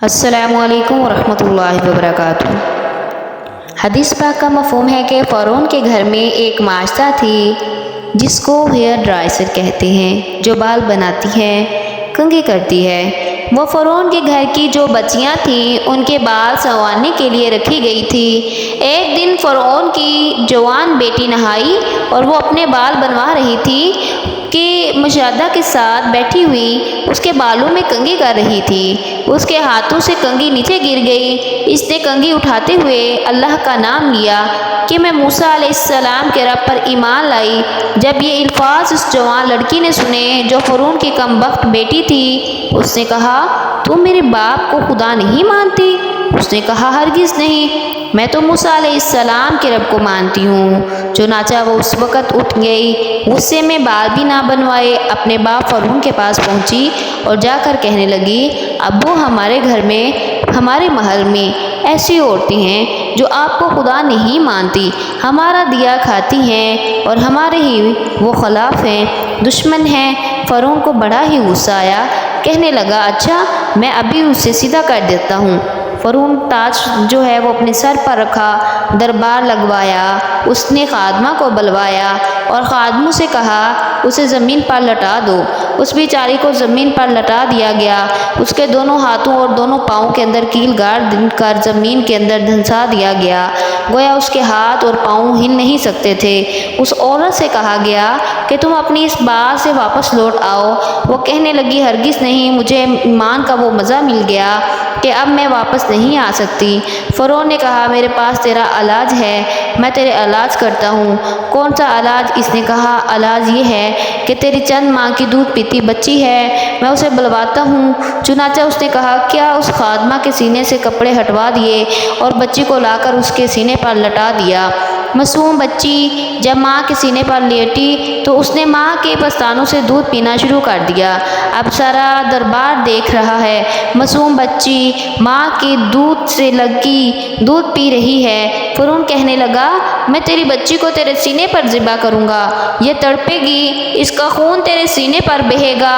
السلام علیکم ورحمۃ اللہ وبرکاتہ۔ حدیث پاک کا مفہوم ہے کہ فرعون کے گھر میں ایک معاشرہ تھی جس کو ہیئر ڈرائر کہتے ہیں، جو بال بناتی ہے، کنگھی کرتی ہے۔ وہ فرعون کے گھر کی جو بچیاں تھیں ان کے بال سنوارنے کے لیے رکھی گئی تھی۔ ایک دن فرعون کی جوان بیٹی نہائی اور وہ اپنے بال بنوا رہی تھی کہ مشاہدہ کے ساتھ بیٹھی ہوئی اس کے بالوں میں کنگھی کر رہی تھی۔ اس کے ہاتھوں سے کنگھی نیچے گر گئی۔ اس نے کنگھی اٹھاتے ہوئے اللہ کا نام لیا کہ میں موسیٰ علیہ السلام کے رب پر ایمان لائی۔ جب یہ الفاظ اس جوان لڑکی نے سنے جو فرعون کی کم بخت بیٹی تھی، اس نے کہا، تم میرے باپ کو خدا نہیں مانتی؟ اس نے کہا، ہرگز نہیں، میں تو موسیٰ علیہ السلام کے رب کو مانتی ہوں۔ چنانچہ وہ اس وقت اٹھ گئی، غصے میں بال بھی نہ بنوائے، اپنے باپ فرعون کے پاس پہنچی اور جا کر کہنے لگی، ابو، ہمارے گھر میں، ہمارے محل میں ایسی عورتیں ہیں جو آپ کو خدا نہیں مانتی، ہمارا دیا کھاتی ہیں اور ہمارے ہی وہ خلاف ہیں، دشمن ہیں۔ فرعون کو بڑا ہی غصہ آیا، کہنے لگا، اچھا، میں ابھی اسے سیدھا کر دیتا ہوں۔ فرعون تاج جو ہے وہ اپنے سر پر رکھا، دربار لگوایا، اس نے خادمہ کو بلوایا اور خادموں سے کہا، اسے زمین پر لٹا دو۔ اس بیچاری کو زمین پر لٹا دیا گیا، اس کے دونوں ہاتھوں اور دونوں پاؤں کے اندر کیل گاڑ کر زمین کے اندر دھنسا دیا گیا، گویا اس کے ہاتھ اور پاؤں ہل نہیں سکتے تھے۔ اس عورت سے کہا گیا کہ تم اپنی اس بات سے واپس لوٹ آؤ۔ وہ کہنے لگی، ہرگز نہیں، مجھے ایمان کا وہ مزہ مل گیا کہ اب میں واپس نہیں آ سکتی۔ فرعون نے کہا، میرے پاس تیرا علاج ہے، میں تیرے علاج کرتا ہوں۔ کون سا علاج؟ اس نے کہا، علاج یہ ہے کہ تیری چند ماہ کی دودھ پیتی بچی ہے، میں اسے بلواتا ہوں۔ چنانچہ اس نے کہا، کیا اس خادمہ کے سینے سے کپڑے ہٹوا دیے اور بچی کو لا کر اس کے سینے پر لٹا دیا۔ معصوم بچی جب ماں کے سینے پر لیٹی تو اس نے ماں کے پستانوں سے دودھ پینا شروع کر دیا۔ اب سارا دربار دیکھ رہا ہے، معصوم بچی ماں کے دودھ سے لگی دودھ پی رہی ہے۔ فرعون کہنے لگا، میں تیری بچی کو تیرے سینے پر ذبح کروں گا، یہ تڑپے گی، اس کا خون تیرے سینے پر بہے گا،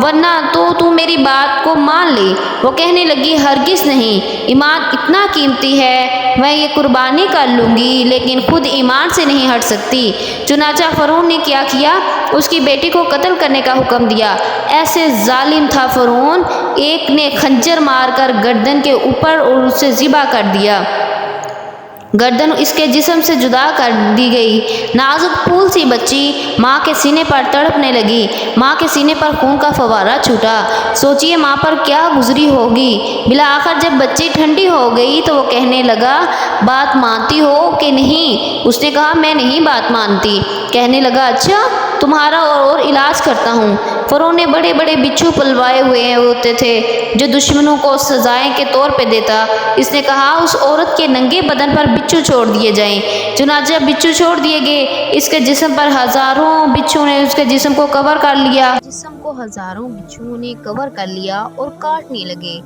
ورنہ تو میری بات کو مان لے۔ وہ کہنے لگی، ہرگز نہیں، ایمان اتنا قیمتی ہے، میں یہ قربانی کر لوں گی، لیکن خود ایمان سے نہیں ہٹ سکتی۔ چنانچہ فرعون نے کیا کیا، اس کی بیٹی کو قتل کرنے کا حکم دیا۔ ایسے ظالم تھا فرعون، ایک نے خنجر مار کر گردن کے اوپر اور اسے ذبح کر دیا۔ گردن اس کے جسم سے جدا کر دی گئی۔ نازک پھول سی بچی ماں کے سینے پر تڑپنے لگی، ماں کے سینے پر خون کا فوارہ چھوٹا۔ سوچئے ماں پر کیا گزری ہوگی۔ بالآخر جب بچی ٹھنڈی ہو گئی تو وہ کہنے لگا، بات مانتی ہو کہ نہیں؟ اس نے کہا، میں نہیں بات مانتی۔ کہنے لگا، اچھا، تمہارا اور علاج کرتا ہوں۔ فرعون نے بڑے بڑے بچھو پلوائے ہوئے ہوتے تھے جو دشمنوں کو سزائیں کے طور پہ دیتا۔ اس نے کہا، اس عورت کے ننگے بدن پر بچھو چھوڑ دیے جائیں۔ چنانچہ بچھو چھوڑ دیے گئے، اس کے جسم پر ہزاروں بچھو نے اس کے جسم کو کور کر لیا۔ جسم کو ہزاروں بچھو نے کور کر لیا اور کاٹنے لگے۔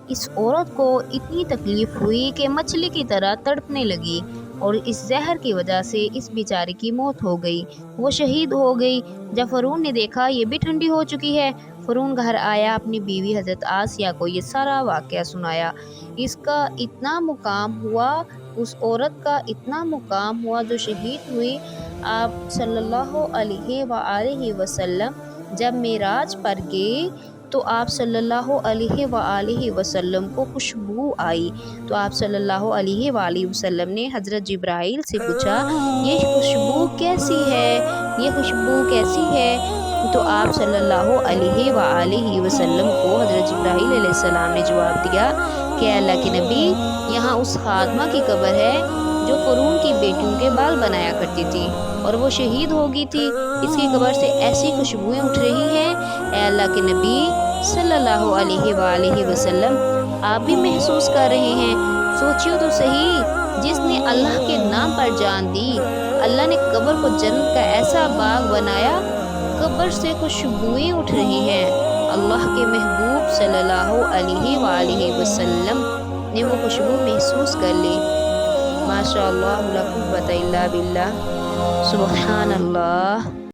اس عورت کو اتنی تکلیف ہوئی کہ مچھلی کی طرح تڑپنے لگی اور اس زہر کی وجہ سے اس بیچاری کی موت ہو گئی، وہ شہید ہو گئی۔ جب فرعون نے دیکھا یہ بھی ٹھنڈی ہو چکی ہے، فرعون گھر آیا، اپنی بیوی حضرت آسیہ کو یہ سارا واقعہ سنایا۔ اس کا اتنا مقام ہوا، اس عورت کا اتنا مقام ہوا جو شہید ہوئی۔ آپ صلی اللہ علیہ وآلہ وسلم جب معراج پر گئے تو آپ صلی اللہ علیہ وآلہ وسلم کو خوشبو آئی، تو آپ صلی اللہ علیہ وآلہ وسلم نے حضرت جبرائیل سے پوچھا، یہ خوشبو کیسی ہے، یہ خوشبو کیسی ہے؟ تو آپ صلی اللہ علیہ وآلہ وسلم کو حضرت جبرائیل علیہ السلام نے جواب دیا کہ اللہ کے نبی، یہاں اس خادمہ کی قبر ہے جو فرعون کی بیٹیوں کے بال بنایا کرتی تھی اور وہ شہید ہو گئی تھی، اس کی قبر سے ایسی خوشبوئیں اٹھ رہی ہیں۔ اے اللہ کے نبی صلی اللہ علیہ وآلہ وسلم، آپ بھی محسوس کر رہے ہیں؟ سوچیو تو صحیح، جس نے اللہ کے نام پر جان دی، اللہ نے قبر کو جنت کا ایسا باغ بنایا، قبر سے خوشبوئیں اٹھ رہی ہیں۔ اللہ کے محبوب صلی اللہ علیہ وآلہ وسلم نے وہ خوشبو محسوس کر لی۔ ماشاء اللہ، لا قوت الا باللہ، سبحان اللہ۔